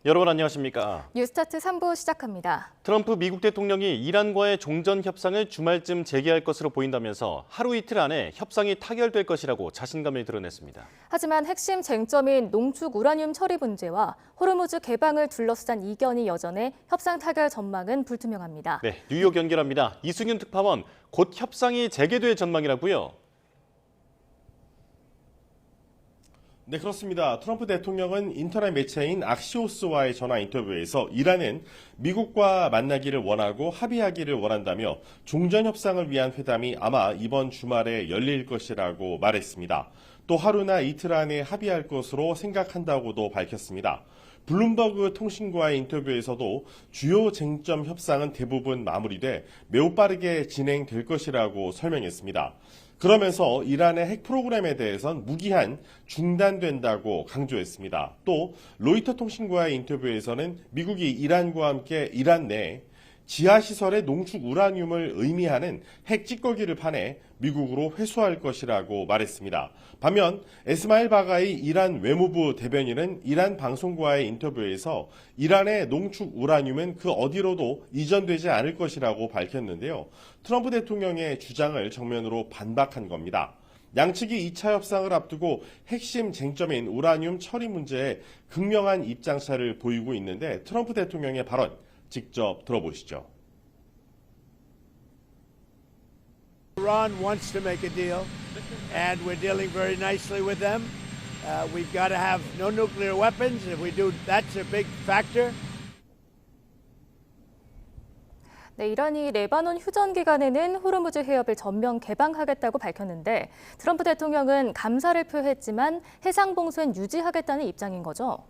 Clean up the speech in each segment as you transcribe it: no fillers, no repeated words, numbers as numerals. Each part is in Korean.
여러분 안녕하십니까? 뉴스타트 3부 시작합니다. 트럼프 미국 대통령이 이란과의 종전 협상을 주말쯤 재개할 것으로 보인다면서 하루 이틀 안에 협상이 타결될 것이라고 자신감을 드러냈습니다. 하지만 핵심 쟁점인 농축 우라늄 처리 문제와 호르무즈 개방을 둘러싼 이견이 여전해 협상 타결 전망은 불투명합니다. 네, 뉴욕 연결합니다. 이승윤 특파원, 곧 협상이 재개될 전망이라고요? 네, 그렇습니다. 트럼프 대통령은 인터넷 매체인 악시오스와의 전화 인터뷰에서 이란은 미국과 만나기를 원하고 합의하기를 원한다며 종전 협상을 위한 회담이 아마 이번 주말에 열릴 것이라고 말했습니다. 또 하루나 이틀 안에 합의할 것으로 생각한다고도 밝혔습니다. 블룸버그 통신과의 인터뷰에서도 주요 쟁점 협상은 대부분 마무리돼 매우 빠르게 진행될 것이라고 설명했습니다. 그러면서 이란의 핵 프로그램에 대해선 무기한 중단된다고 강조했습니다. 또 로이터 통신과의 인터뷰에서는 미국이 이란과 함께 이란 내 지하시설의 농축 우라늄을 의미하는 핵 찌꺼기를 파내 미국으로 회수할 것이라고 말했습니다. 반면 에스마일 바가이 이란 외무부 대변인은 이란 방송과의 인터뷰에서 이란의 농축 우라늄은 그 어디로도 이전되지 않을 것이라고 밝혔는데요. 트럼프 대통령의 주장을 정면으로 반박한 겁니다. 양측이 2차 협상을 앞두고 핵심 쟁점인 우라늄 처리 문제에 극명한 입장차를 보이고 있는데 트럼프 대통령의 발언 직접 들어보시죠. Iran wants to make a deal, and we're dealing very nicely with them. We've got to have no nuclear weapons. If we do, that's a big factor. 네, 이란이 레바논 휴전 기간에는 호르무즈 해협을 전면 개방하겠다고 밝혔는데 트럼프 대통령은 감사를 표했지만 해상 봉쇄는 유지하겠다는 입장인 거죠.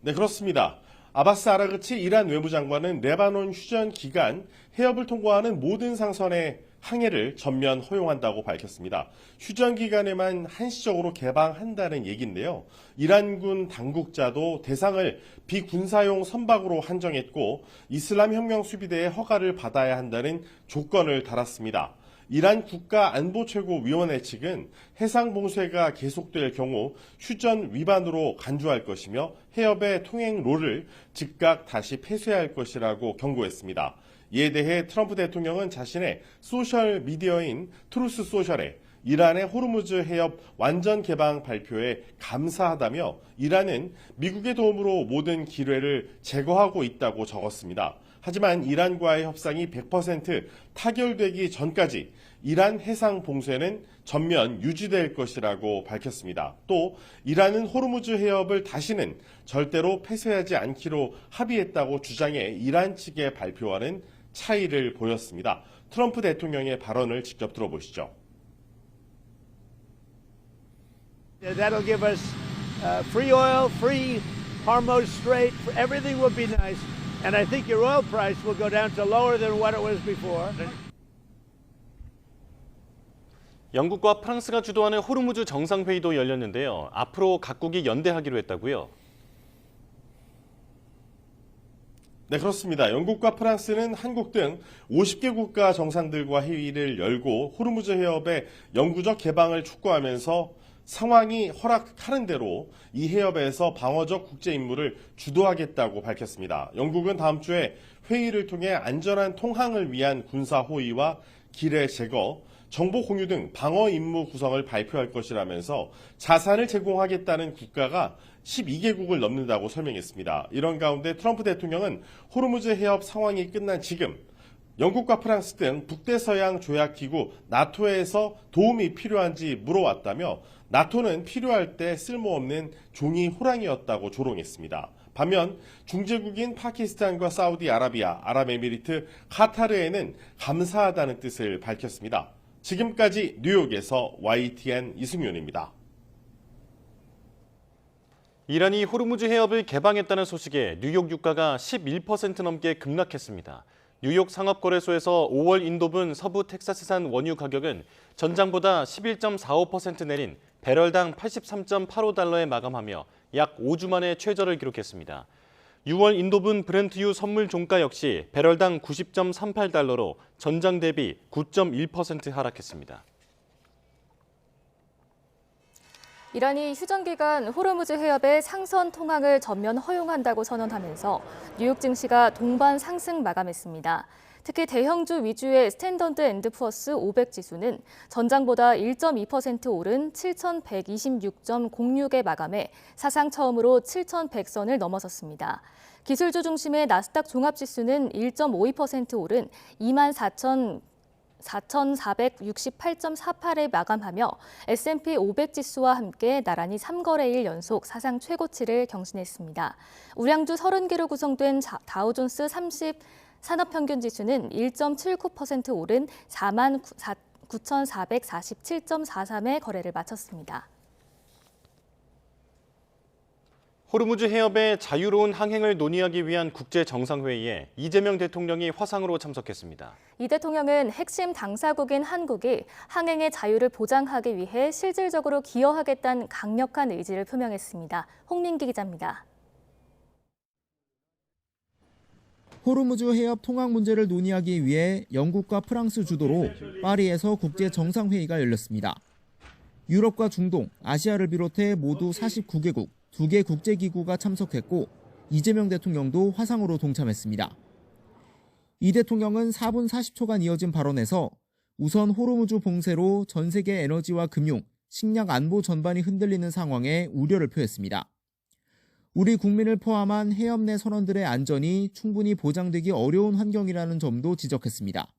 네, 그렇습니다. 아바스 아라그치 이란 외무장관은 레바논 휴전 기간 해협을 통과하는 모든 상선의 항해를 전면 허용한다고 밝혔습니다. 휴전 기간에만 한시적으로 개방한다는 얘기인데요. 이란군 당국자도 대상을 비군사용 선박으로 한정했고 이슬람 혁명 수비대의 허가를 받아야 한다는 조건을 달았습니다. 이란 국가안보최고위원회 측은 해상 봉쇄가 계속될 경우 휴전 위반으로 간주할 것이며 해협의 통행로를 즉각 다시 폐쇄할 것이라고 경고했습니다. 이에 대해 트럼프 대통령은 자신의 소셜미디어인 트루스 소셜에 이란의 호르무즈 해협 완전 개방 발표에 감사하다며 이란은 미국의 도움으로 모든 기뢰를 제거하고 있다고 적었습니다. 하지만 이란과의 협상이 100% 타결되기 전까지 이란 해상 봉쇄는 전면 유지될 것이라고 밝혔습니다. 또 이란은 호르무즈 해협을 다시는 절대로 폐쇄하지 않기로 합의했다고 주장해 이란 측의 발표와는 차이를 보였습니다. 트럼프 대통령의 발언을 직접 들어보시죠. That'll give us free oil, free Hormuz Strait. Everything will be nice, and I think your oil price will go down to lower than what it was before. 영국과 프랑스가 주도하는 호르무즈 정상회의도 열렸는데요. 앞으로 각국이 연대하기로 했다고요? 네, 그렇습니다. 영국과 프랑스는 한국 등 50개 국가 정상들과 회의를 열고 호르무즈 해협의 영구적 개방을 촉구하면서 상황이 허락하는 대로 이 해협에서 방어적 국제 임무를 주도하겠다고 밝혔습니다. 영국은 다음 주에 회의를 통해 안전한 통항을 위한 군사 호위와 기뢰 제거, 정보 공유 등 방어 임무 구성을 발표할 것이라면서 자산을 제공하겠다는 국가가 12개국을 넘는다고 설명했습니다. 이런 가운데 트럼프 대통령은 호르무즈 해협 상황이 끝난 지금 영국과 프랑스 등 북대서양 조약기구 나토에서 도움이 필요한지 물어왔다며 나토는 필요할 때 쓸모없는 종이 호랑이였다고 조롱했습니다. 반면 중재국인 파키스탄과 사우디아라비아, 아랍에미리트, 카타르에는 감사하다는 뜻을 밝혔습니다. 지금까지 뉴욕에서 YTN 이승윤입니다. 이란이 호르무즈 해협을 개방했다는 소식에 뉴욕 유가가 11% 넘게 급락했습니다. 뉴욕 상업거래소에서 5월 인도분 서부 텍사스산 원유 가격은 전장보다 11.45% 내린 배럴당 83.85달러에 마감하며 약 5주 만에 최저를 기록했습니다. 6월 인도분 브렌트유 선물 종가 역시 배럴당 90.38달러로 전장 대비 9.1% 하락했습니다. 이란이 휴전 기간 호르무즈 해협의 상선 통항을 전면 허용한다고 선언하면서 뉴욕 증시가 동반 상승 마감했습니다. 특히 대형주 위주의 스탠더드 앤드 푸어스 500 지수는 전장보다 1.2% 오른 7,126.06에 마감해 사상 처음으로 7,100선을 넘어섰습니다. 기술주 중심의 나스닥 종합지수는 1.52% 오른 24,468.48에 마감하며 S&P 500 지수와 함께 나란히 3거래일 연속 사상 최고치를 경신했습니다. 우량주 30개로 구성된 다우존스 30 산업평균지수는 1.79% 오른 49,447.43의 거래를 마쳤습니다. 호르무즈 해협의 자유로운 항행을 논의하기 위한 국제정상회의에 이재명 대통령이 화상으로 참석했습니다. 이 대통령은 핵심 당사국인 한국이 항행의 자유를 보장하기 위해 실질적으로 기여하겠다는 강력한 의지를 표명했습니다. 홍민기 기자입니다. 호르무즈 해협 통항 문제를 논의하기 위해 영국과 프랑스 주도로 파리에서 국제정상회의가 열렸습니다. 유럽과 중동, 아시아를 비롯해 모두 49개국, 2개 국제기구가 참석했고 이재명 대통령도 화상으로 동참했습니다. 이 대통령은 4분 40초간 이어진 발언에서 우선 호르무즈 봉쇄로 전 세계 에너지와 금융, 식량 안보 전반이 흔들리는 상황에 우려를 표했습니다. 우리 국민을 포함한 해협 내 선원들의 안전이 충분히 보장되기 어려운 환경이라는 점도 지적했습니다.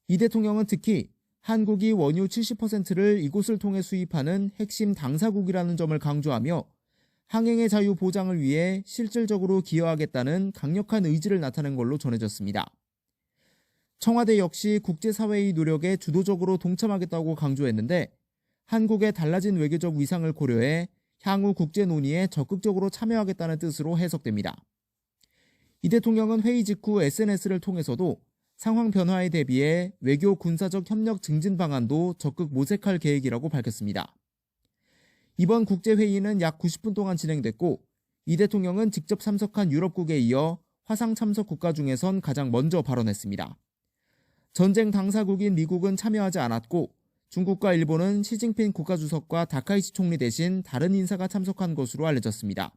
이 대통령은 특히 한국이 원유 70%를 이곳을 통해 수입하는 핵심 당사국이라는 점을 강조하며 항행의 자유 보장을 위해 실질적으로 기여하겠다는 강력한 의지를 나타낸 걸로 전해졌습니다. 청와대 역시 국제사회의 노력에 주도적으로 동참하겠다고 강조했는데 한국의 달라진 외교적 위상을 고려해 향후 국제 논의에 적극적으로 참여하겠다는 뜻으로 해석됩니다. 이 대통령은 회의 직후 SNS를 통해서도 상황 변화에 대비해 외교 군사적 협력 증진 방안도 적극 모색할 계획이라고 밝혔습니다. 이번 국제회의는 약 90분 동안 진행됐고 이 대통령은 직접 참석한 유럽국에 이어 화상 참석 국가 중에선 가장 먼저 발언했습니다. 전쟁 당사국인 미국은 참여하지 않았고 중국과 일본은 시진핑 국가주석과 다카이치 총리 대신 다른 인사가 참석한 것으로 알려졌습니다.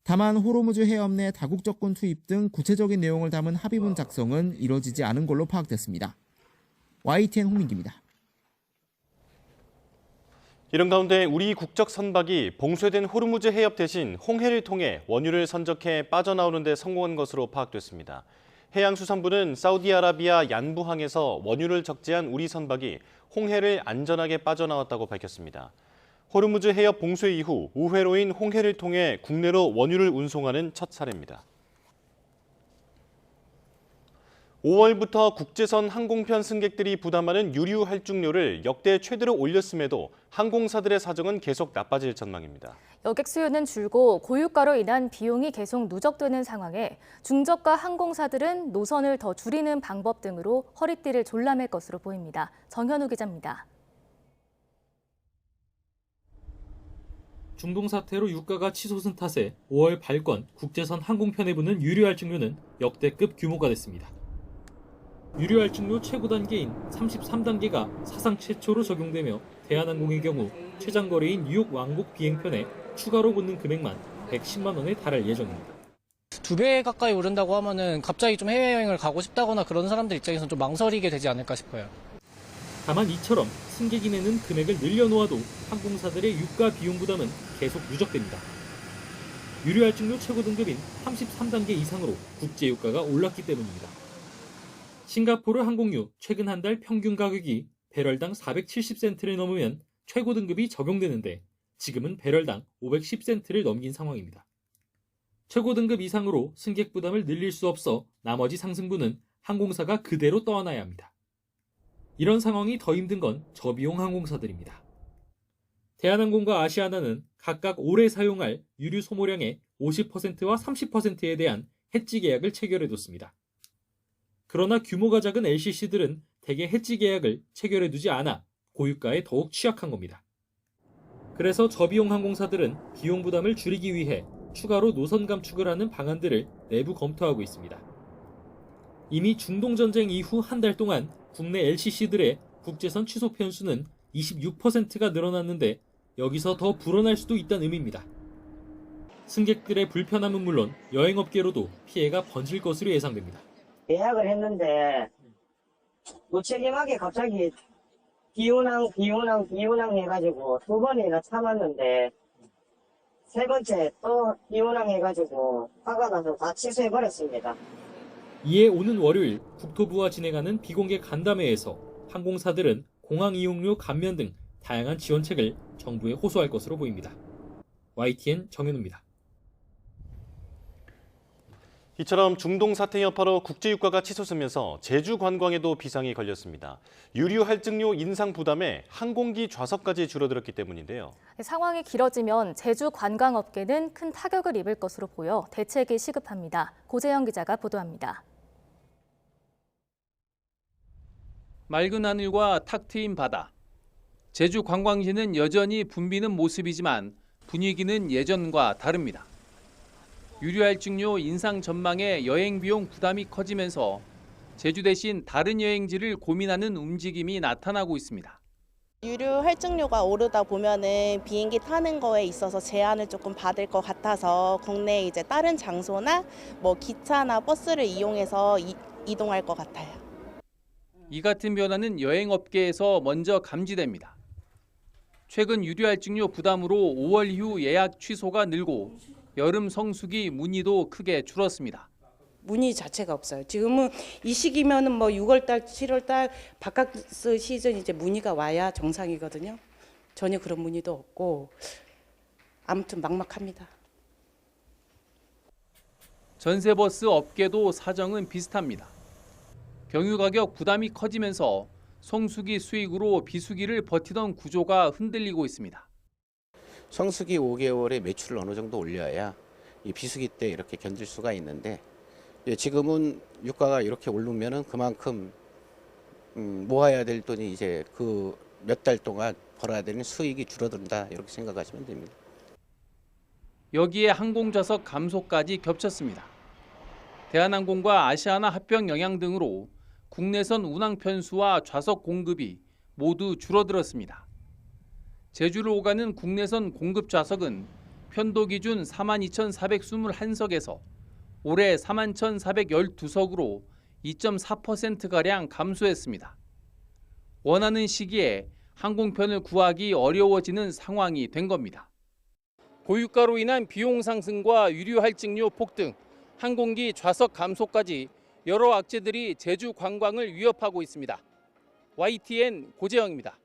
다만 호르무즈 해협 내 다국적군 투입 등 구체적인 내용을 담은 합의문 작성은 이뤄지지 않은 걸로 파악됐습니다. YTN 홍민기입니다. 이런 가운데 우리 국적 선박이 봉쇄된 호르무즈 해협 대신 홍해를 통해 원유를 선적해 빠져나오는 데 성공한 것으로 파악됐습니다. 해양수산부는 사우디아라비아 얀부항에서 원유를 적재한 우리 선박이 홍해를 안전하게 빠져나왔다고 밝혔습니다. 호르무즈 해협 봉쇄 이후 우회로인 홍해를 통해 국내로 원유를 운송하는 첫 사례입니다. 5월부터 국제선 항공편 승객들이 부담하는 유류 할증료를 역대 최대로 올렸음에도 항공사들의 사정은 계속 나빠질 전망입니다. 여객 수요는 줄고 고유가로 인한 비용이 계속 누적되는 상황에 중저가 항공사들은 노선을 더 줄이는 방법 등으로 허리띠를 졸라맬 것으로 보입니다. 정현우 기자입니다. 중동 사태로 유가가 치솟은 탓에 5월 발권 국제선 항공편에 붙는 유류 할증료는 역대급 규모가 됐습니다. 유류 할증료 최고 단계인 33단계가 사상 최초로 적용되며 대한항공의 경우 최장 거리인 뉴욕 왕복 비행편에 추가로 붙는 금액만 110만 원에 달할 예정입니다. 2배 가까이 오른다고 하면은 갑자기 좀 해외여행을 가고 싶다거나 그런 사람들 입장에서는 좀 망설이게 되지 않을까 싶어요. 다만 이처럼 승객이 내는 금액을 늘려놓아도 항공사들의 유가 비용 부담은 계속 누적됩니다. 유류 할증료 최고 등급인 33단계 이상으로 국제 유가가 올랐기 때문입니다. 싱가포르 항공유 최근 한 달 평균 가격이 배럴당 470센트를 넘으면 최고 등급이 적용되는데 지금은 배럴당 510센트를 넘긴 상황입니다. 최고 등급 이상으로 승객 부담을 늘릴 수 없어 나머지 상승분은 항공사가 그대로 떠안아야 합니다. 이런 상황이 더 힘든 건 저비용 항공사들입니다. 대한항공과 아시아나는 각각 올해 사용할 유류 소모량의 50%와 30%에 대한 해지 계약을 체결해뒀습니다. 그러나 규모가 작은 LCC들은 대개 해지 계약을 체결해두지 않아 고유가에 더욱 취약한 겁니다. 그래서 저비용 항공사들은 비용 부담을 줄이기 위해 추가로 노선 감축을 하는 방안들을 내부 검토하고 있습니다. 이미 중동전쟁 이후 한 달 동안 국내 LCC들의 국제선 취소 편수는 26%가 늘어났는데 여기서 더 불어날 수도 있다는 의미입니다. 승객들의 불편함은 물론 여행업계로도 피해가 번질 것으로 예상됩니다. 예약을 했는데 무책임하게 갑자기 비운항 해가지고 2번이나 참았는데 3번째 또 비운항 해가지고 화가 나서 다 취소해버렸습니다. 이에 오는 월요일 국토부와 진행하는 비공개 간담회에서 항공사들은 공항 이용료 감면 등 다양한 지원책을 정부에 호소할 것으로 보입니다. YTN 정현우입니다. 이처럼 중동 사태 여파로 국제유가가 치솟으면서 제주 관광에도 비상이 걸렸습니다. 유류 할증료 인상 부담에 항공기 좌석까지 줄어들었기 때문인데요. 상황이 길어지면 제주 관광업계는 큰 타격을 입을 것으로 보여 대책이 시급합니다. 고재영 기자가 보도합니다. 맑은 하늘과 탁 트인 바다. 제주 관광지는 여전히 붐비는 모습이지만 분위기는 예전과 다릅니다. 유류 할증료 인상 전망에 여행 비용 부담이 커지면서 제주 대신 다른 여행지를 고민하는 움직임이 나타나고 있습니다. 유류 할증료가 오르다 보면은 비행기 타는 거에 있어서 제한을 조금 받을 것 같아서 국내 이제 다른 장소나 뭐 기차나 버스를 이용해서 이동할 것 같아요. 이 같은 변화는 여행업계에서 먼저 감지됩니다. 최근 유류 할증료 부담으로 5월 이후 예약 취소가 늘고 여름 성수기 문의도 크게 줄었습니다. 문의 자체가 없어요. 지금은 이 시기면은 뭐 6월달, 7월달 바카스 시즌 이제 문의가 와야 정상이거든요. 전혀 그런 문의도 없고 아무튼 막막합니다. 전세버스 업계도 사정은 비슷합니다. 경유 가격 부담이 커지면서 성수기 수익으로 비수기를 버티던 구조가 흔들리고 있습니다. 성수기 5개월에 매출을 어느 정도 올려야 이 비수기 때 이렇게 견딜 수가 있는데 지금은 유가가 이렇게 오르면은 그만큼 모아야 될 돈이 이제 그 몇 달 동안 벌어야 되는 수익이 줄어든다 이렇게 생각하시면 됩니다. 여기에 항공좌석 감소까지 겹쳤습니다. 대한항공과 아시아나 합병 영향 등으로 국내선 운항 편수와 좌석 공급이 모두 줄어들었습니다. 제주를 오가는 국내선 공급 좌석은 편도 기준 42,421석에서 올해 41,412석으로 2.4%가량 감소했습니다. 원하는 시기에 항공편을 구하기 어려워지는 상황이 된 겁니다. 고유가로 인한 비용 상승과 유류 할증료 폭등, 항공기 좌석 감소까지 여러 악재들이 제주 관광을 위협하고 있습니다. YTN 고재영입니다.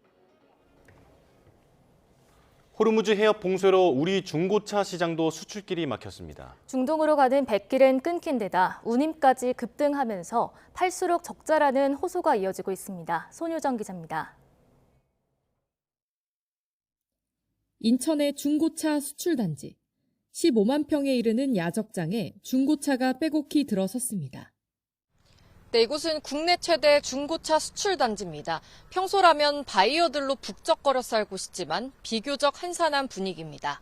호르무즈 해협 봉쇄로 우리 중고차 시장도 수출길이 막혔습니다. 중동으로 가는 백길은 끊긴 데다 운임까지 급등하면서 팔수록 적자라는 호소가 이어지고 있습니다. 손유정 기자입니다. 인천의 중고차 수출단지. 15만 평에 이르는 야적장에 중고차가 빼곡히 들어섰습니다. 네, 이곳은 국내 최대 중고차 수출 단지입니다. 평소라면 바이어들로 북적거려 살 곳이지만 비교적 한산한 분위기입니다.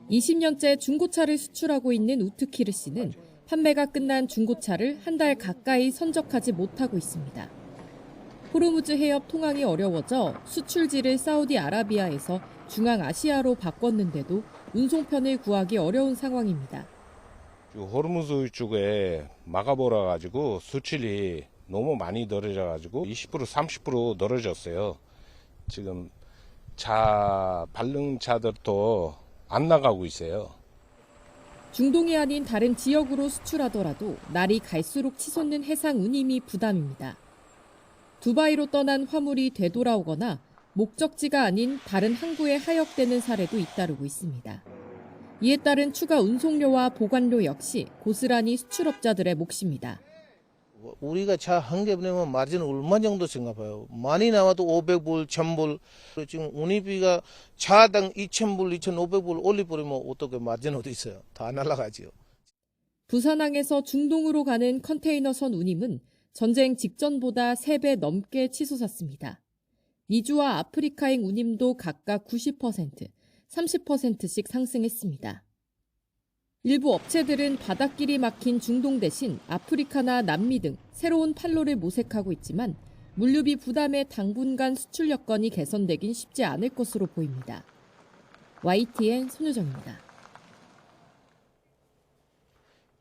20년째 중고차를 수출하고 있는 우트키르 씨는 판매가 끝난 중고차를 한 달 가까이 선적하지 못하고 있습니다. 호르무즈 해협 통항이 어려워져 수출지를 사우디아라비아에서 중앙아시아로 바꿨는데도 운송편을 구하기 어려운 상황입니다. 호르무즈 쪽에 막아버려 가지고 수출이 너무 많이 늘어져 가지고 20% 30% 늘어졌어요. 지금 발릉차들도 안 나가고 있어요. 중동이 아닌 다른 지역으로 수출하더라도 날이 갈수록 치솟는 해상 운임이 부담입니다. 두바이로 떠난 화물이 되돌아오거나 목적지가 아닌 다른 항구에 하역되는 사례도 잇따르고 있습니다. 이에 따른 추가 운송료와 보관료 역시 고스란히 수출업자들의 몫입니다. 우리가 차 한 개 보내면 마진 얼마 정도 생각해요. 많이 나와도 500불, 1000불. 지금 운임비가 차당 2000불, 2500불 올려버리면 어떻게 마진 어디 있어요? 다 날아가지요. 부산항에서 중동으로 가는 컨테이너선 운임은 전쟁 직전보다 3배 넘게 치솟았습니다. 미주와 아프리카행 운임도 각각 90%, 30%씩 상승했습니다. 일부 업체들은 바닷길이 막힌 중동 대신 아프리카나 남미 등 새로운 판로를 모색하고 있지만 물류비 부담에 당분간 수출 여건이 개선되긴 쉽지 않을 것으로 보입니다. YTN 손효정입니다.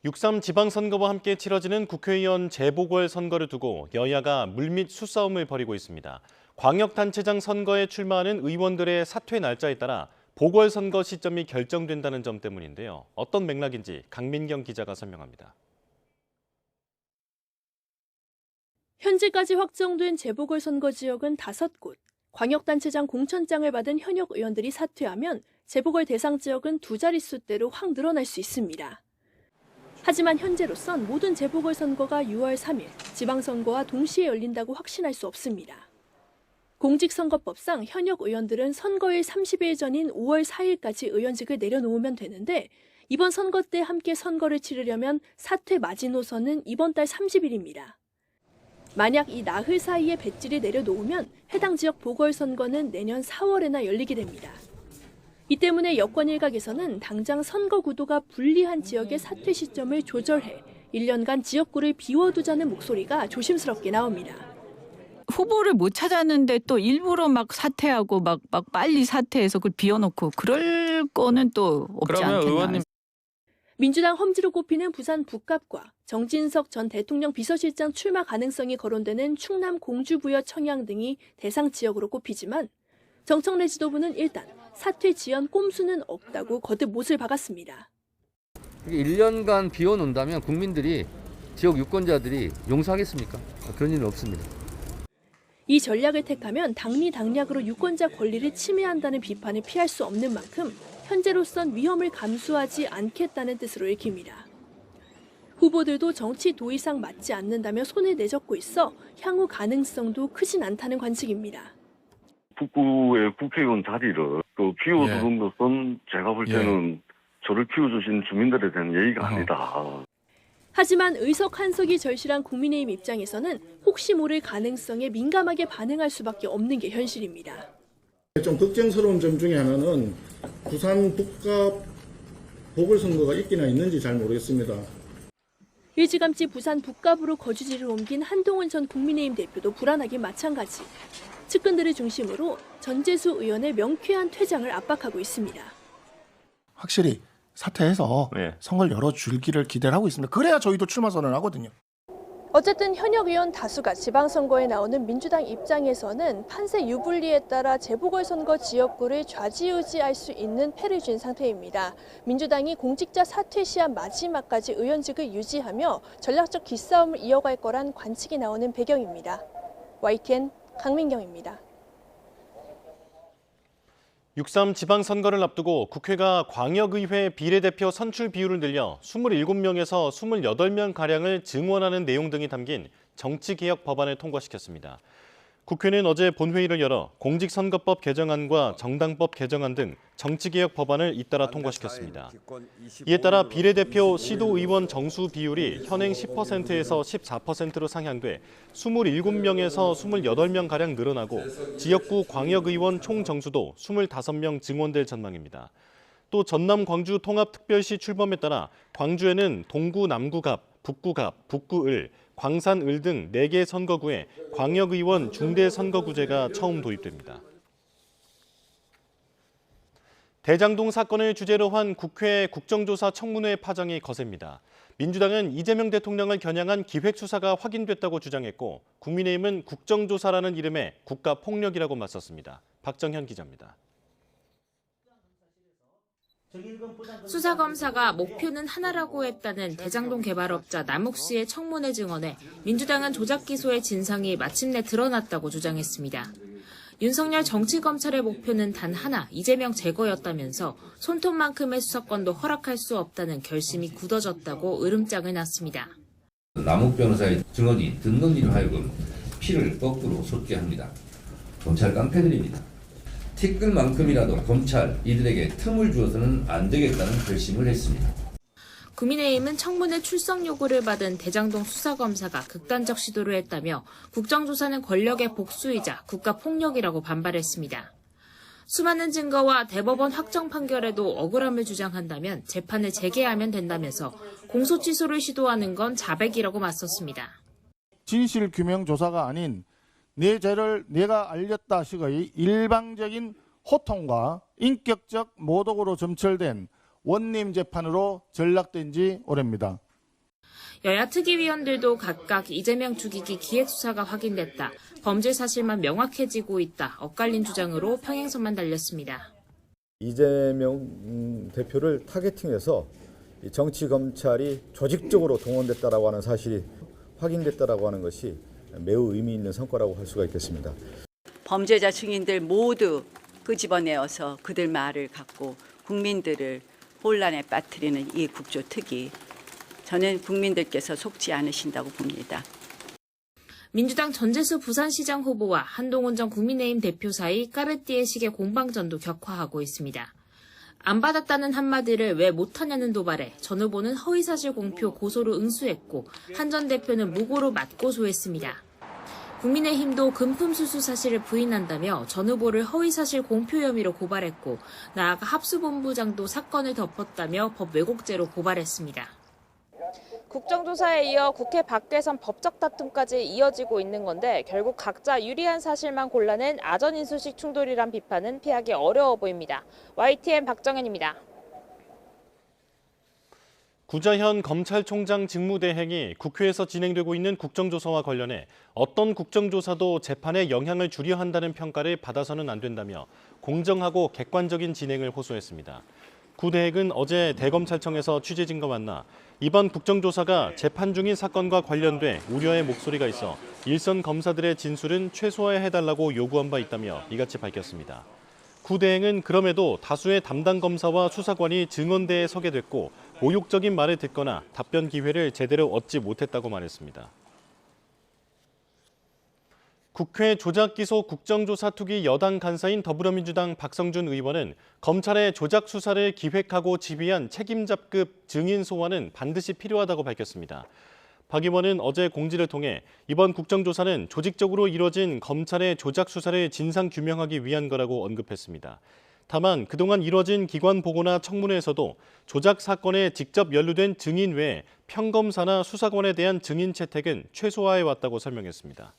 6.3 지방선거와 함께 치러지는 국회의원 재보궐선거를 두고 여야가 물밑 수싸움을 벌이고 있습니다. 광역단체장 선거에 출마하는 의원들의 사퇴 날짜에 따라 보궐선거 시점이 결정된다는 점 때문인데요. 어떤 맥락인지 강민경 기자가 설명합니다. 현재까지 확정된 재보궐선거 지역은 5곳. 광역단체장 공천장을 받은 현역 의원들이 사퇴하면 재보궐 대상 지역은 2자릿수대로 확 늘어날 수 있습니다. 하지만 현재로선 모든 재보궐선거가 6월 3일 지방선거와 동시에 열린다고 확신할 수 없습니다. 공직선거법상 현역 의원들은 선거일 30일 전인 5월 4일까지 의원직을 내려놓으면 되는데 이번 선거 때 함께 선거를 치르려면 사퇴 마지노선은 이번 달 30일입니다. 만약 이 나흘 사이에 배지를 내려놓으면 해당 지역 보궐선거는 내년 4월에나 열리게 됩니다. 이 때문에 여권 일각에서는 당장 선거 구도가 불리한 지역의 사퇴 시점을 조절해 1년간 지역구를 비워두자는 목소리가 조심스럽게 나옵니다. 후보를 못 찾았는데 또 일부러 막 사퇴하고 막 빨리 사퇴해서 그걸 비워놓고 그럴 거는 또 없지 않겠나. 의원님. 민주당 험지로 꼽히는 부산 북갑과 정진석 전 대통령 비서실장 출마 가능성이 거론되는 충남 공주부여 청양 등이 대상 지역으로 꼽히지만 정청래 지도부는 일단 사퇴 지연 꼼수는 없다고 거듭 못을 박았습니다. 1년간 비워놓는다면 국민들이 지역 유권자들이 용서하겠습니까? 그런 일은 없습니다. 이 전략을 택하면 당리당략으로 유권자 권리를 침해한다는 비판을 피할 수 없는 만큼 현재로선 위험을 감수하지 않겠다는 뜻으로 읽힙니다. 후보들도 정치 도의상 맞지 않는다며 손을 내젓고 있어 향후 가능성도 크진 않다는 관측입니다. 북구의 국회의원 자리를 비워두는 것은 제가 볼 때는 저를 키워주신 주민들에 대한 예의가 아니다. 하지만 의석 한 석이 절실한 국민의힘 입장에서는 혹시 모를 가능성에 민감하게 반응할 수밖에 없는 게 현실입니다. 좀 걱정스러운 점 중에 하나는 부산 북갑 보궐선거가 있기나 있는지 잘 모르겠습니다. 일찌감치 부산 북갑으로 거주지를 옮긴 한동훈 전 국민의힘 대표도 불안하긴 마찬가지. 측근들을 중심으로 전재수 의원의 명쾌한 퇴장을 압박하고 있습니다. 확실히 사퇴해서 선거를 열어줄기를 기대를 하고 있습니다. 그래야 저희도 출마 선언을 하거든요. 어쨌든 현역 의원 다수가 지방선거에 나오는 민주당 입장에서는 판세 유불리에 따라 재보궐선거 지역구를 좌지우지할 수 있는 패를 쥔 상태입니다. 민주당이 공직자 사퇴 시한 마지막까지 의원직을 유지하며 전략적 기싸움을 이어갈 거란 관측이 나오는 배경입니다. YTN 강민경입니다. 6.3 지방선거를 앞두고 국회가 광역의회 비례대표 선출 비율을 늘려 27명에서 28명가량을 증원하는 내용 등이 담긴 정치개혁 법안을 통과시켰습니다. 국회는 어제 본회의를 열어 공직선거법 개정안과 정당법 개정안 등 정치개혁 법안을 잇따라 통과시켰습니다. 이에 따라 비례대표 시도의원 정수 비율이 현행 10%에서 14%로 상향돼 27명에서 28명가량 늘어나고 지역구 광역의원 총 정수도 25명 증원될 전망입니다. 또 전남 광주 통합특별시 출범에 따라 광주에는 동구 남구갑, 북구갑, 북구을, 광산을 등 4개 선거구에 광역의원 중대선거구제가 처음 도입됩니다. 대장동 사건을 주제로 한 국회 국정조사 청문회 파장이 거셉니다. 민주당은 이재명 대통령을 겨냥한 기획수사가 확인됐다고 주장했고 국민의힘은 국정조사라는 이름의 국가폭력이라고 맞섰습니다. 박정현 기자입니다. 수사검사가 목표는 하나라고 했다는 대장동 개발업자 남욱 씨의 청문회 증언에 민주당은 조작 기소의 진상이 마침내 드러났다고 주장했습니다. 윤석열 정치검찰의 목표는 단 하나, 이재명 제거였다면서 손톱만큼의 수사권도 허락할 수 없다는 결심이 굳어졌다고 으름장을 놨습니다. 남욱 변호사의 증언이 듣는 이로 하여금 피를 거꾸로 솟게 합니다. 검찰 깡패들입니다. 티끌만큼이라도 검찰 이들에게 틈을 주어서는 안 되겠다는 결심을 했습니다. 국민의힘은 청문회 출석 요구를 받은 대장동 수사검사가 극단적 시도를 했다며 국정조사는 권력의 복수이자 국가폭력이라고 반발했습니다. 수많은 증거와 대법원 확정 판결에도 억울함을 주장한다면 재판을 재개하면 된다면서 공소 취소를 시도하는 건 자백이라고 맞섰습니다. 진실 규명 조사가 아닌 내 죄를 내가 알렸다 식의 일방적인 호통과 인격적 모독으로 점철된 원님 재판으로 전락된 지 오래입니다. 여야 특위위원들도 각각 이재명 죽이기 기획수사가 확인됐다. 범죄 사실만 명확해지고 있다. 엇갈린 주장으로 평행선만 달렸습니다. 이재명 대표를 타겟팅해서 정치 검찰이 조직적으로 동원됐다라고 하는 사실이 확인됐다라고 하는 것이 매우 의미 있는 성과라고 할 수가 있겠습니다. 범죄자 증인들 모두 끄집어내어서 그들 말을 갖고 국민들을 혼란에 빠뜨리는 이 국조특위, 저는 국민들께서 속지 않으신다고 봅니다. 민주당 전재수 부산시장 후보와 한동훈 전 국민의힘 대표 사이 까르띠에식의 공방전도 격화하고 있습니다. 안 받았다는 한마디를 왜 못하냐는 도발에 전 후보는 허위사실 공표 고소로 응수했고 한 전 대표는 무고로 맞고소했습니다. 국민의힘도 금품수수 사실을 부인한다며 전 후보를 허위사실 공표 혐의로 고발했고 나아가 합수본부장도 사건을 덮었다며 법 왜곡죄로 고발했습니다. 국정조사에 이어 국회 밖에선 법적 다툼까지 이어지고 있는 건데 결국 각자 유리한 사실만 골라낸 아전인수식 충돌이란 비판은 피하기 어려워 보입니다. YTN 박정현입니다. 구자현 검찰총장 직무대행이 국회에서 진행되고 있는 국정조사와 관련해 어떤 국정조사도 재판에 영향을 주려 한다는 평가를 받아서는 안 된다며 공정하고 객관적인 진행을 호소했습니다. 구 대행은 어제 대검찰청에서 취재진과 만나 이번 국정조사가 재판 중인 사건과 관련돼 우려의 목소리가 있어 일선 검사들의 진술은 최소화해달라고 요구한 바 있다며 이같이 밝혔습니다. 구 대행은 그럼에도 다수의 담당 검사와 수사관이 증언대에 서게 됐고 모욕적인 말을 듣거나 답변 기회를 제대로 얻지 못했다고 말했습니다. 국회 조작기소 국정조사 투기 여당 간사인 더불어민주당 박성준 의원은 검찰의 조작 수사를 기획하고 지휘한 책임자급 증인 소환은 반드시 필요하다고 밝혔습니다. 박 의원은 어제 공지를 통해 이번 국정조사는 조직적으로 이뤄진 검찰의 조작 수사를 진상규명하기 위한 거라고 언급했습니다. 다만 그동안 이뤄진 기관 보고나 청문회에서도 조작 사건에 직접 연루된 증인 외에 평검사나 수사관에 대한 증인 채택은 최소화해왔다고 설명했습니다.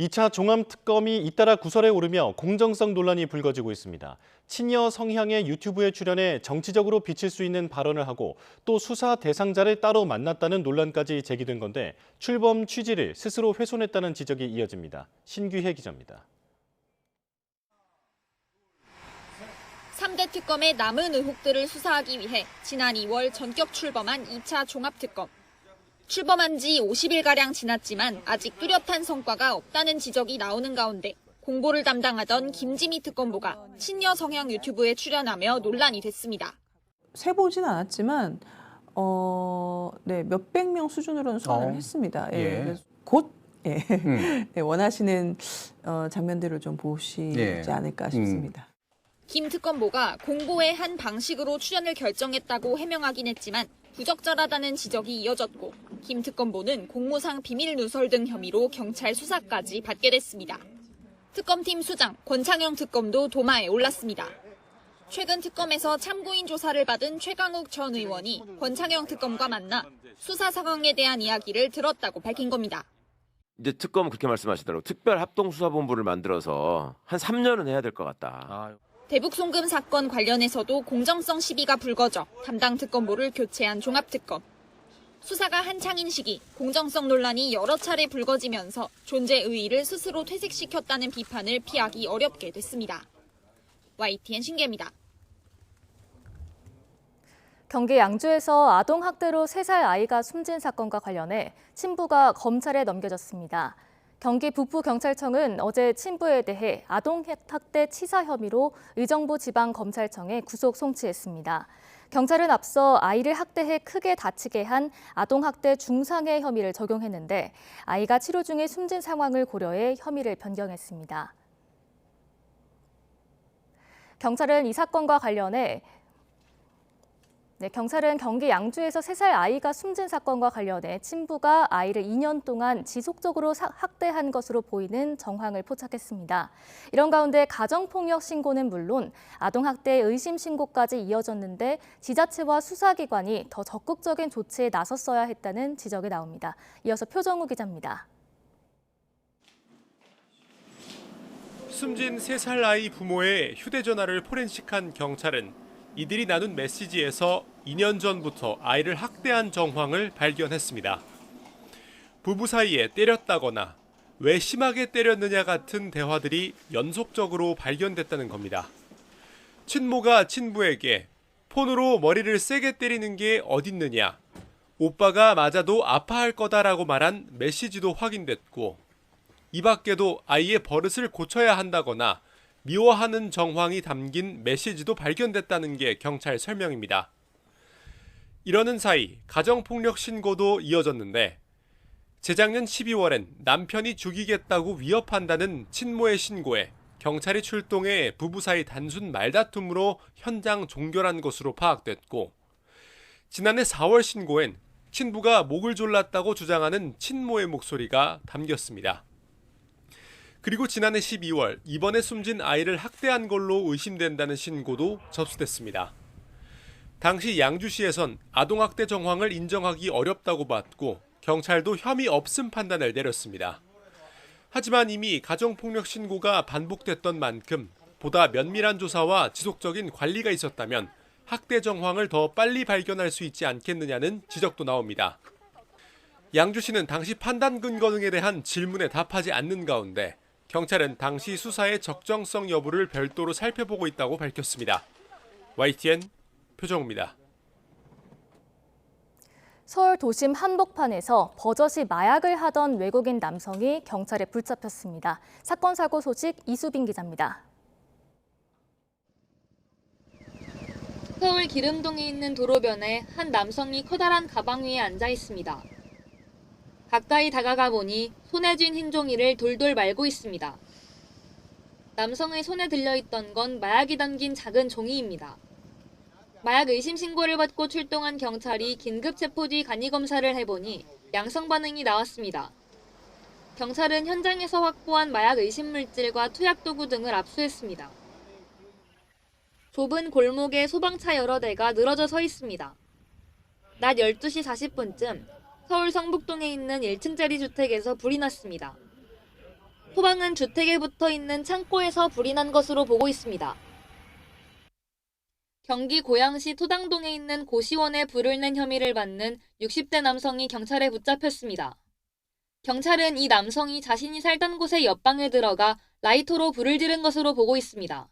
2차 종합특검이 잇따라 구설에 오르며 공정성 논란이 불거지고 있습니다. 친여 성향의 유튜브에 출연해 정치적으로 비칠 수 있는 발언을 하고 또 수사 대상자를 따로 만났다는 논란까지 제기된 건데 출범 취지를 스스로 훼손했다는 지적이 이어집니다. 신규혜 기자입니다. 3대 특검의 남은 의혹들을 수사하기 위해 지난 2월 전격 출범한 2차 종합특검. 출범한 지 50일가량 지났지만 아직 뚜렷한 성과가 없다는 지적이 나오는 가운데 공보를 담당하던 김지미 특검보가 친여 성향 유튜브에 출연하며 논란이 됐습니다. 세보진 않았지만 몇백 명 수준으로는 소환을 했습니다. 예. 곧 원하시는 장면들을 좀 보시지 않을까 싶습니다. 김 특검보가 공보의 한 방식으로 출연을 결정했다고 해명하긴 했지만 부적절하다는 지적이 이어졌고 김 특검보는 공무상 비밀 누설 등 혐의로 경찰 수사까지 받게 됐습니다. 특검팀 수장 권창영 특검도 도마에 올랐습니다. 최근 특검에서 참고인 조사를 받은 최강욱 전 의원이 권창영 특검과 만나 수사 상황에 대한 이야기를 들었다고 밝힌 겁니다. 이제 특검은 그렇게 말씀하시더라고요. 특별합동수사본부를 만들어서 한 3년은 해야 될 것 같다. 대북 송금 사건 관련해서도 공정성 시비가 불거져 담당 특검보를 교체한 종합특검. 수사가 한창인 시기 공정성 논란이 여러 차례 불거지면서 존재 의의를 스스로 퇴색시켰다는 비판을 피하기 어렵게 됐습니다. YTN 신계입니다. 경기 양주에서 아동학대로 3살 아이가 숨진 사건과 관련해 친부가 검찰에 넘겨졌습니다. 경기 북부경찰청은 어제 친부에 대해 아동학대 치사 혐의로 의정부 지방검찰청에 구속 송치했습니다. 경찰은 앞서 아이를 학대해 크게 다치게 한 아동학대 중상해 혐의를 적용했는데 아이가 치료 중에 숨진 상황을 고려해 혐의를 변경했습니다. 경찰은 이 사건과 관련해 경찰은 경기 양주에서 3살 아이가 숨진 사건과 관련해 친부가 아이를 2년 동안 지속적으로 학대한 것으로 보이는 정황을 포착했습니다. 이런 가운데 가정폭력 신고는 물론 아동학대 의심 신고까지 이어졌는데 지자체와 수사기관이 더 적극적인 조치에 나섰어야 했다는 지적이 나옵니다. 이어서 표정우 기자입니다. 숨진 3살 아이 부모의 휴대전화를 포렌식한 경찰은 이들이 나눈 메시지에서 2년 전부터 아이를 학대한 정황을 발견했습니다. 부부 사이에 때렸다거나 왜 심하게 때렸느냐 같은 대화들이 연속적으로 발견됐다는 겁니다. 친모가 친부에게 폰으로 머리를 세게 때리는 게 어딨느냐, 오빠가 맞아도 아파할 거다라고 말한 메시지도 확인됐고, 이 밖에도 아이의 버릇을 고쳐야 한다거나 미워하는 정황이 담긴 메시지도 발견됐다는 게 경찰 설명입니다. 이러는 사이 가정폭력 신고도 이어졌는데, 재작년 12월엔 남편이 죽이겠다고 위협한다는 친모의 신고에 경찰이 출동해 부부 사이 단순 말다툼으로 현장 종결한 것으로 파악됐고, 지난해 4월 신고엔 친부가 목을 졸랐다고 주장하는 친모의 목소리가 담겼습니다. 그리고 지난해 12월 이번에 숨진 아이를 학대한 걸로 의심된다는 신고도 접수됐습니다. 당시 양주시에선 아동학대 정황을 인정하기 어렵다고 봤고 경찰도 혐의 없음 판단을 내렸습니다. 하지만 이미 가정폭력 신고가 반복됐던 만큼 보다 면밀한 조사와 지속적인 관리가 있었다면 학대 정황을 더 빨리 발견할 수 있지 않겠느냐는 지적도 나옵니다. 양주시는 당시 판단 근거 등에 대한 질문에 답하지 않는 가운데 경찰은 당시 수사의 적정성 여부를 별도로 살펴보고 있다고 밝혔습니다. YTN 표정우입니다. 서울 도심 한복판에서 버젓이 마약을 하던 외국인 남성이 경찰에 붙잡혔습니다. 사건 사고 소식 이수빈 기자입니다. 서울 기름동에 있는 도로변에 한 남성이 커다란 가방 위에 앉아 있습니다. 가까이 다가가 보니 손에 쥔 흰 종이를 돌돌 말고 있습니다. 남성의 손에 들려있던 건 마약이 담긴 작은 종이입니다. 마약 의심 신고를 받고 출동한 경찰이 긴급 체포 뒤 간이 검사를 해보니 양성 반응이 나왔습니다. 경찰은 현장에서 확보한 마약 의심 물질과 투약 도구 등을 압수했습니다. 좁은 골목에 소방차 여러 대가 늘어져 서 있습니다. 낮 12시 40분쯤 서울 성북동에 있는 1층짜리 주택에서 불이 났습니다. 소방은 주택에 붙어 있는 창고에서 불이 난 것으로 보고 있습니다. 경기 고양시 토당동에 있는 고시원에 불을 낸 혐의를 받는 60대 남성이 경찰에 붙잡혔습니다. 경찰은 이 남성이 자신이 살던 곳의 옆방에 들어가 라이터로 불을 지른 것으로 보고 있습니다.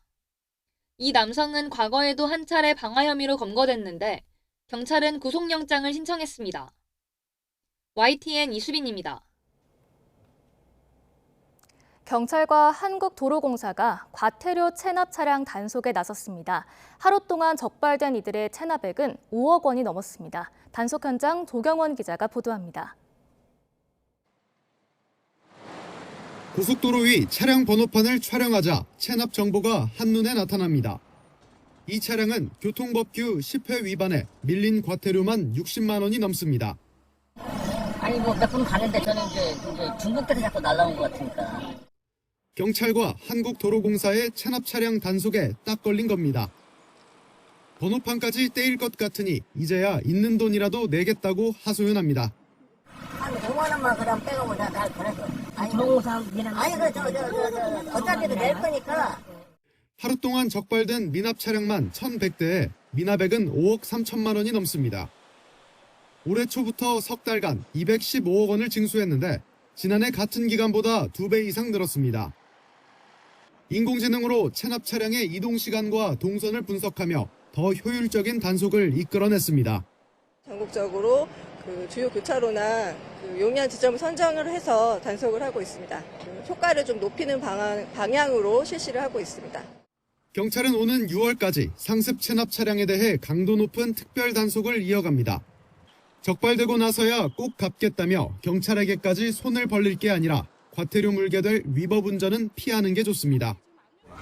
이 남성은 과거에도 한 차례 방화 혐의로 검거됐는데 경찰은 구속영장을 신청했습니다. YTN 이수빈입니다. 경찰과 한국도로공사가 과태료 체납 차량 단속에 나섰습니다. 하루 동안 적발된 이들의 체납액은 5억 원이 넘었습니다. 단속 현장 도경원 기자가 보도합니다. 고속도로 위 차량 번호판을 촬영하자 체납 정보가 한눈에 나타납니다. 이 차량은 교통법규 10회 위반에 밀린 과태료만 60만 원이 넘습니다. 아니 뭐 몇 분 가는데 저는 이제 중국에서 자꾸 날라온 것 같으니까. 경찰과 한국도로공사의 체납 차량 단속에 딱 걸린 겁니다. 번호판까지 떼일 것 같으니 이제야 있는 돈이라도 내겠다고 하소연합니다. 한 5만 원만 그냥 빼가고 다 보내줘. 아니 어차피도 낼 거니까. 하루 동안 적발된 미납 차량만 1,100대에 미납액은 5억 3천만 원이 넘습니다. 올해 초부터 석 달간 215억 원을 징수했는데 지난해 같은 기간보다 2배 이상 늘었습니다. 인공지능으로 체납 차량의 이동 시간과 동선을 분석하며 더 효율적인 단속을 이끌어냈습니다. 전국적으로 주요 교차로나 용이한 지점을 선정을 해서 단속을 하고 있습니다. 효과를 좀 높이는 방향으로 실시를 하고 있습니다. 경찰은 오는 6월까지 상습 체납 차량에 대해 강도 높은 특별 단속을 이어갑니다. 적발되고 나서야 꼭 갚겠다며 경찰에게까지 손을 벌릴 게 아니라 과태료 물게 될 위법 운전은 피하는 게 좋습니다.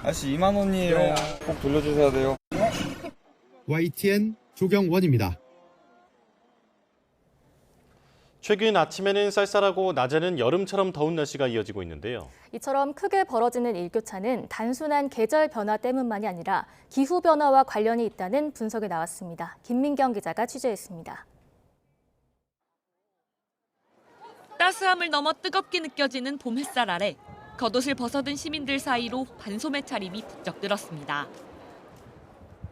아저씨 2만 원이에요. 꼭 돌려주셔야 돼요. YTN 조경원입니다. 최근 아침에는 쌀쌀하고 낮에는 여름처럼 더운 날씨가 이어지고 있는데요. 이처럼 크게 벌어지는 일교차는 단순한 계절 변화 때문만이 아니라 기후 변화와 관련이 있다는 분석이 나왔습니다. 김민경 기자가 취재했습니다. 따스함을 넘어 뜨겁게 느껴지는 봄 햇살 아래 겉옷을 벗어든 시민들 사이로 반소매 차림이 부쩍 늘었습니다.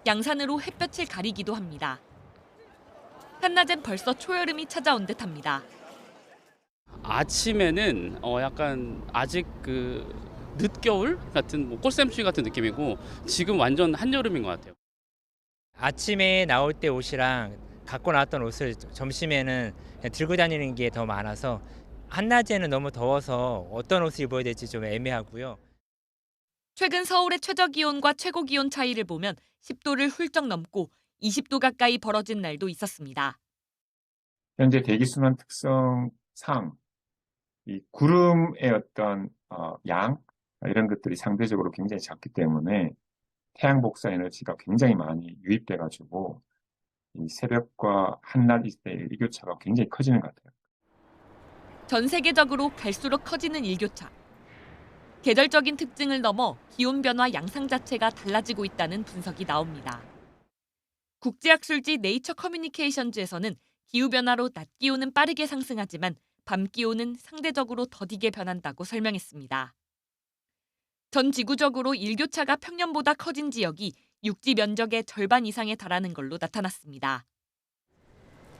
양산으로 햇볕을 가리기도 합니다. 한낮엔 벌써 초여름이 찾아온 듯합니다. 아침에는 약간 아직 늦겨울 같은 꽃샘추위 같은 느낌이고 지금 완전 한여름인 것 같아요. 아침에 나올 때 옷이랑 갖고 나왔던 옷을 점심에는 그냥 들고 다니는 게 더 많아서 한낮에는 너무 더워서 어떤 옷을 입어야 될지 좀 애매하고요. 최근 서울의 최저기온과 최고기온 차이를 보면 10도를 훌쩍 넘고 20도 가까이 벌어진 날도 있었습니다. 현재 대기순환 특성상 이 구름의 어떤 양 이런 것들이 상대적으로 굉장히 작기 때문에 태양 복사 에너지가 굉장히 많이 유입돼 가지고 이 새벽과 한낮 이때 일교차가 굉장히 커지는 것 같아요. 전 세계적으로 갈수록 커지는 일교차. 계절적인 특징을 넘어 기온 변화 양상 자체가 달라지고 있다는 분석이 나옵니다. 국제학술지 네이처 커뮤니케이션즈에서는 기후변화로 낮 기온은 빠르게 상승하지만 밤 기온은 상대적으로 더디게 변한다고 설명했습니다. 전 지구적으로 일교차가 평년보다 커진 지역이 육지 면적의 절반 이상에 달하는 걸로 나타났습니다.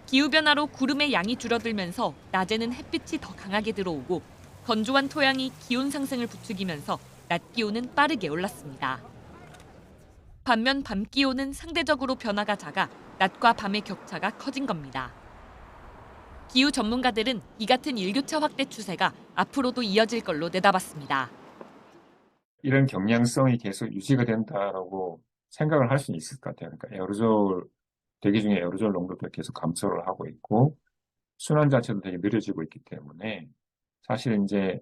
기후변화로 구름의 양이 줄어들면서 낮에는 햇빛이 더 강하게 들어오고 건조한 토양이 기온 상승을 부추기면서 낮 기온은 빠르게 올랐습니다. 반면 밤 기온은 상대적으로 변화가 작아 낮과 밤의 격차가 커진 겁니다. 기후 전문가들은 이 같은 일교차 확대 추세가 앞으로도 이어질 걸로 내다봤습니다. 이런 경량성이 계속 유지가 된다라고 생각을 할 수는 있을 것 같아요. 그러니까 대기 중에 에어로졸 농도도 계속 감소를 하고 있고 순환 자체도 되게 느려지고 있기 때문에 사실 이제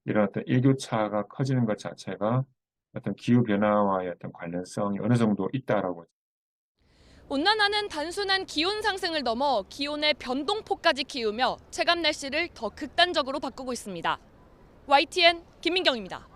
이런 어떤 일교차가 커지는 것 자체가 어떤 기후 변화와의 어떤 관련성이 어느 정도 있다라고. 온난화는 단순한 기온 상승을 넘어 기온의 변동폭까지 키우며 체감 날씨를 더 극단적으로 바꾸고 있습니다. YTN 김민경입니다.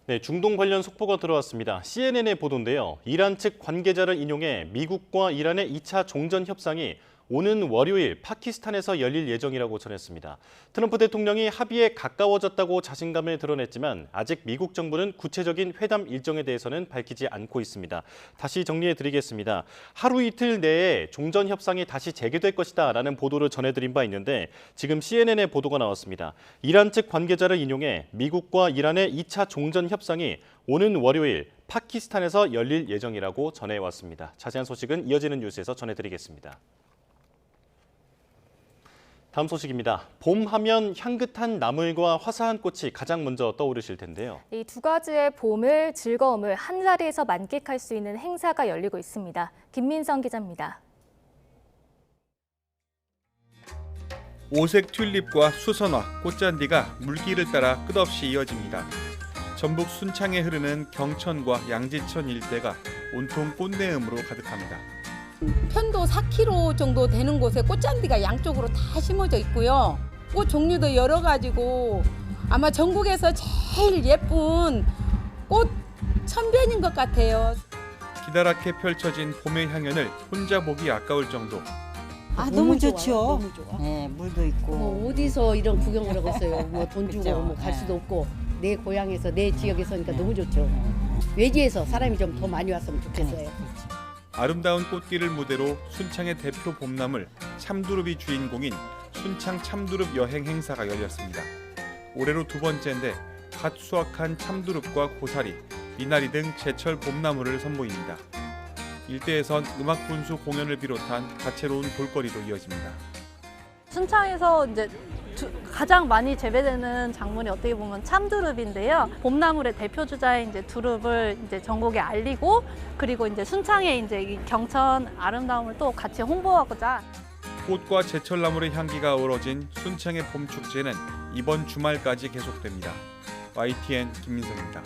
네, 중동 관련 속보가 들어왔습니다. CNN의 보도인데요. 이란 측 관계자를 인용해 미국과 이란의 2차 종전 협상이 오는 월요일 파키스탄에서 열릴 예정이라고 전했습니다. 트럼프 대통령이 합의에 가까워졌다고 자신감을 드러냈지만 아직 미국 정부는 구체적인 회담 일정에 대해서는 밝히지 않고 있습니다. 다시 정리해드리겠습니다. 하루 이틀 내에 종전 협상이 다시 재개될 것이다라는 보도를 전해드린 바 있는데 지금 CNN의 보도가 나왔습니다. 이란 측 관계자를 인용해 미국과 이란의 2차 종전 협상이 오는 월요일 파키스탄에서 열릴 예정이라고 전해왔습니다. 자세한 소식은 이어지는 뉴스에서 전해드리겠습니다. 다음 소식입니다. 봄 하면 향긋한 나물과 화사한 꽃이 가장 먼저 떠오르실 텐데요. 이 두 가지의 봄을, 즐거움을 한자리에서 만끽할 수 있는 행사가 열리고 있습니다. 김민성 기자입니다. 오색 튤립과 수선화, 꽃잔디가 물길을 따라 끝없이 이어집니다. 전북 순창에 흐르는 경천과 양지천 일대가 온통 꽃내음으로 가득합니다. 편도 4km 정도 되는 곳에 꽃잔디가 양쪽으로 다 심어져 있고요. 꽃 종류도 여러 가지고 아마 전국에서 제일 예쁜 꽃 천변인 것 같아요. 기다랗게 펼쳐진 봄의 향연을 혼자 보기 아까울 정도. 너무 좋죠. 너무 좋아. 네, 물도 있고. 뭐 어디서 이런 구경을 하겠어요. 뭐 돈 주고 그죠? 갈 수도 없고 내 고향에서 내 지역에서니까 너무 좋죠. 외지에서 사람이 좀 더 많이 왔으면 좋겠어요. 아름다운 꽃길을 무대로 순창의 대표 봄나물 참두릅이 주인공인 순창 참두릅 여행 행사가 열렸습니다. 올해로 두 번째인데 갓 수확한 참두릅과 고사리, 미나리 등 제철 봄나물을 선보입니다. 일대에선 음악 분수 공연을 비롯한 다채로운 볼거리도 이어집니다. 순창에서 이제 가장 많이 재배되는 작물이 어떻게 보면 참두릅인데요. 봄나물의 대표 주자인 이제 두릅을 이제 전국에 알리고 그리고 이제 순창의 이제 이 경천 아름다움을 또 같이 홍보하고자. 꽃과 제철 나물의 향기가 어우러진 순창의 봄 축제는 이번 주말까지 계속됩니다. YTN 김민성입니다.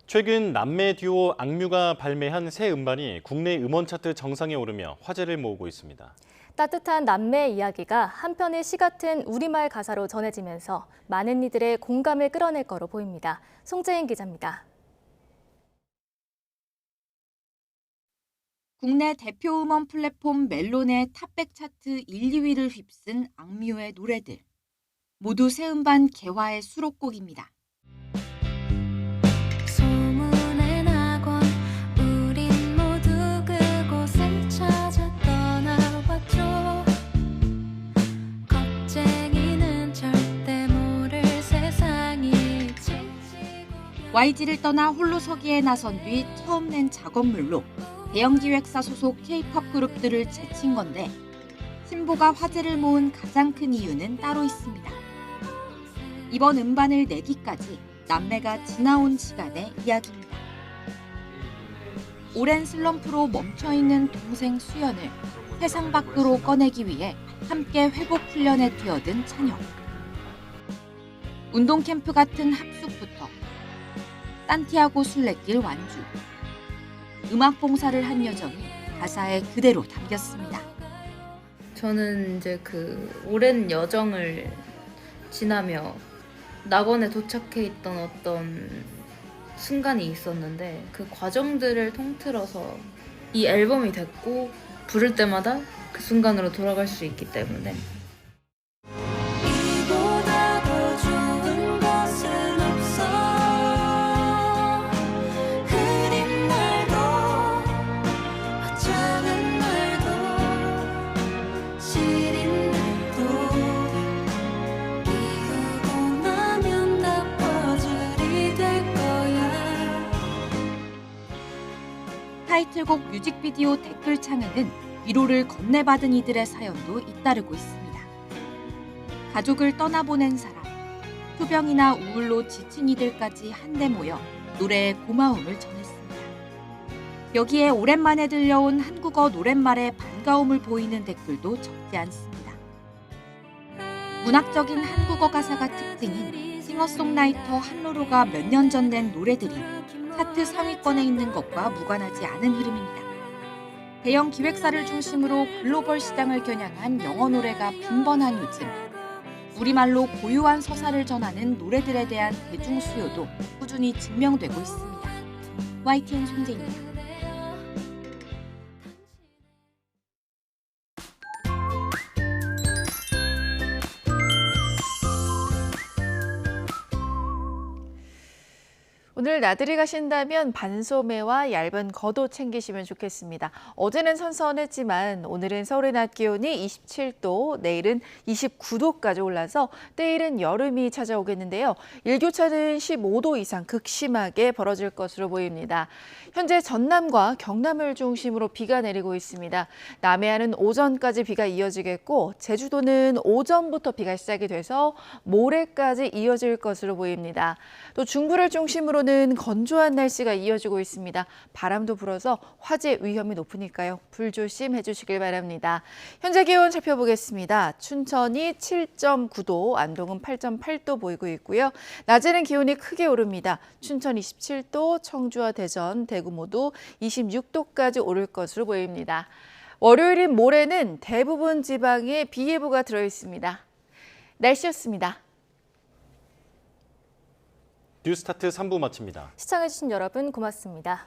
최근 남매 듀오 악뮤가 발매한 새 음반이 국내 음원 차트 정상에 오르며 화제를 모으고 있습니다. 따뜻한 남매의 이야기가 한편의 시 같은 우리말 가사로 전해지면서 많은 이들의 공감을 끌어낼 거로 보입니다. 송재인 기자입니다. 국내 대표 음원 플랫폼 멜론의 탑백 차트 1, 2위를 휩쓴 악뮤의 노래들. 모두 새 음반 개화의 수록곡입니다. 소문의 낙원 우린 모두 그곳을 찾아 떠나왔죠. 겁쟁이는 절대 모를 세상이 YG를 떠나 홀로 서기에 나선 뒤 처음 낸 작업물로 대형 기획사 소속 K-팝 그룹들을 제친 건데 신보가 화제를 모은 가장 큰 이유는 따로 있습니다. 이번 음반을 내기까지 남매가 지나온 시간의 이야기입니다. 오랜 슬럼프로 멈춰있는 동생 수연을 세상 밖으로 꺼내기 위해 함께 회복 훈련에 뛰어든 찬혁. 운동 캠프 같은 합숙부터 산티아고 순례길 완주. 음악 봉사를 한 여정이 가사에 그대로 담겼습니다. 저는 이제 그 오랜 여정을 지나며 낙원에 도착해 있던 어떤 순간이 있었는데 그 과정들을 통틀어서 이 앨범이 됐고 부를 때마다 그 순간으로 돌아갈 수 있기 때문에 이보다 더 좋은 것은 없어. 흐린 날도 화창한 날도 시린 날도 이루고 나면 다 퍼즐이 될 거야. 타이틀곡 뮤직비디오 댓글창에는 위로를 건네받은 이들의 사연도 잇따르고 있습니다. 가족을 떠나보낸 사람, 투병이나 우울로 지친 이들까지 한데 모여 노래에 고마움을 전했습니다. 여기에 오랜만에 들려온 한국어 노랫말에 반가움을 보이는 댓글도 적지 않습니다. 문학적인 한국어 가사가 특징인 싱어송라이터 한로로가 몇 년 전 낸 노래들이 차트 상위권에 있는 것과 무관하지 않은 흐름입니다. 대형 기획사를 중심으로 글로벌 시장을 겨냥한 영어 노래가 빈번한 요즘, 우리말로 고유한 서사를 전하는 노래들에 대한 대중 수요도 꾸준히 증명되고 있습니다. YTN 손재입니다. 오늘 나들이 가신다면 반소매와 얇은 겉옷 챙기시면 좋겠습니다. 어제는 선선했지만 오늘은 서울의 낮 기온이 27도, 내일은 29도까지 올라서 때일은 여름이 찾아오겠는데요. 일교차는 15도 이상 극심하게 벌어질 것으로 보입니다. 현재 전남과 경남을 중심으로 비가 내리고 있습니다. 남해안은 오전까지 비가 이어지겠고 제주도는 오전부터 비가 시작이 돼서 모레까지 이어질 것으로 보입니다. 또 중부를 중심으로는 건조한 날씨가 이어지고 있습니다. 바람도 불어서 화재 위험이 높으니까요. 불조심해 주시길 바랍니다. 현재 기온 살펴보겠습니다. 춘천이 7.9도, 안동은 8.8도 보이고 있고요. 낮에는 기온이 크게 오릅니다. 춘천 27도, 청주와 대전, 대구 모두 26도까지 오를 것으로 보입니다. 월요일인 모레는 대부분 지방에 비 예보가 들어 있습니다. 날씨였습니다. 뉴스타트 3부 마칩니다. 시청해주신 여러분 고맙습니다.